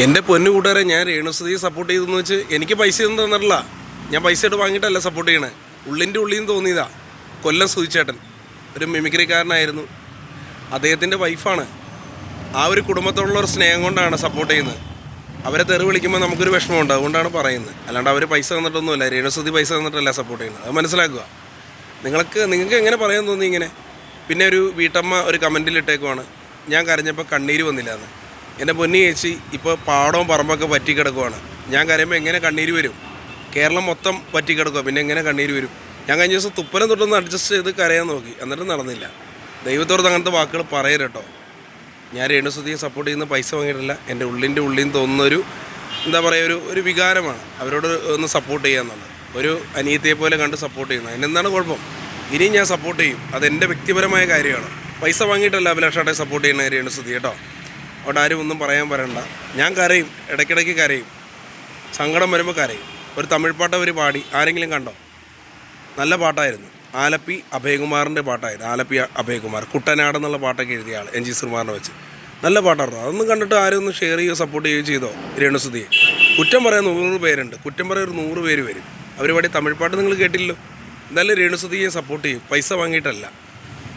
എൻ്റെ പൊന്നു കൂട്ടുകാരെ, ഞാൻ രേണുസുതിയെ സപ്പോർട്ട് ചെയ്തെന്ന് വെച്ച് എനിക്ക് പൈസയൊന്നും തന്നിട്ടില്ല. ഞാൻ പൈസ ഇട്ട് വാങ്ങിയിട്ടല്ല സപ്പോർട്ട് ചെയ്യണേ. ഉള്ളിൻ്റെ ഉള്ളിൽ നിന്ന് തോന്നിയതാ. കൊല്ലം സുധിച്ചേട്ടൻ ഒരു മിമിക്രിക്കാരനായിരുന്നു. അദ്ദേഹത്തിൻ്റെ വൈഫാണ്. ആ ഒരു കുടുംബത്തോടുള്ള ഒരു സ്നേഹം കൊണ്ടാണ് സപ്പോർട്ട് ചെയ്യുന്നത്. അവരെ തെറി വിളിക്കുമ്പോൾ നമുക്കൊരു വിഷമമുണ്ട്, അതുകൊണ്ടാണ് പറയുന്നത്. അല്ലാണ്ട് അവർ പൈസ തന്നിട്ടൊന്നുമില്ല. രേണുസുതി പൈസ തന്നിട്ടല്ല സപ്പോർട്ട് ചെയ്യുന്നത്. അത് മനസ്സിലാക്കുക. നിങ്ങൾക്ക് എങ്ങനെ പറയാൻ തോന്നി ഇങ്ങനെ? പിന്നെ ഒരു വീട്ടമ്മ ഒരു കമൻറ്റിൽ ഇട്ടേക്കുവാണ്, ഞാൻ കരഞ്ഞപ്പോൾ കണ്ണീര് വന്നില്ല എന്ന്. എൻ്റെ പൊന്നി ചേച്ചി, ഇപ്പോൾ പാടവും പറമ്പൊക്കെ പറ്റിക്കിടക്കുവാണ്. ഞാൻ കരയുമ്പോൾ എങ്ങനെ കണ്ണീര് വരും? കേരളം മൊത്തം പറ്റിക്കിടക്കുക, പിന്നെ എങ്ങനെ കണ്ണീര് വരും? ഞാൻ കഴിഞ്ഞ ദിവസം തുപ്പലം തൊട്ടൊന്ന് അഡ്ജസ്റ്റ് ചെയ്ത് കരയാൻ നോക്കി, എന്നിട്ടും നടന്നില്ല. ദൈവത്തോട് അങ്ങനത്തെ വാക്കുകൾ പറയരുട്ടോ. ഞാൻ രേണുസുതിയെ സപ്പോർട്ട് ചെയ്യുന്ന പൈസ വാങ്ങിയിട്ടില്ല. എൻ്റെ ഉള്ളിൽ നിന്ന് തോന്നുന്നൊരു എന്താ പറയുക, ഒരു വികാരമാണ് അവരോട് ഒന്ന് സപ്പോർട്ട് ചെയ്യുക എന്നുള്ളത്. ഒരു അനിയത്തിയെ പോലെ കണ്ട് സപ്പോർട്ട് ചെയ്യുന്നത്. അതിനെന്താണ് കുഴപ്പം? ഇനിയും ഞാൻ സപ്പോർട്ട് ചെയ്യും. അതെൻ്റെ വ്യക്തിപരമായ കാര്യമാണ്. പൈസ വാങ്ങിയിട്ടല്ല അഭിലാഷാട്ടെ സപ്പോർട്ട് ചെയ്യുന്നത് രേണുസുതി കേട്ടോ. അവിടെ ആരും ഒന്നും പറയാൻ. ഞാൻ കരയും, ഇടയ്ക്കിടയ്ക്ക് കരയും. സങ്കടം വരുമ്പോൾ കരയും. ഒരു തമിഴ് പാട്ട് അവർ പാടി, ആരെങ്കിലും കണ്ടോ? നല്ല പാട്ടായിരുന്നു. ആലപ്പി അഭയകുമാറിൻ്റെ പാട്ടായിരുന്നു. ആലപ്പി അഭയകുമാർ കുട്ടനാട് എന്നുള്ള പാട്ടൊക്കെ എഴുതിയ ആൾ, എൻ ജി ശ്രീകുമാറിനെ വെച്ച് നല്ല പാട്ടായിരുന്നു. അതൊന്നും കണ്ടിട്ട് ആരും ഒന്ന് ഷെയർ ചെയ്യുകയോ സപ്പോർട്ട് ചെയ്യുകയോ ചെയ്തോ രേണുസുതിയെ? കുറ്റം പറയാൻ 100 പേരുണ്ട്. കുറ്റം പറയാൻ ഒരു 100 പേര് വരും. അവർ പാടി തമിഴ് പാട്ട് നിങ്ങൾ കേട്ടില്ലല്ലോ. എന്തായാലും രേണുസുതിയെ സപ്പോർട്ട് ചെയ്യും. പൈസ വാങ്ങിയിട്ടല്ല.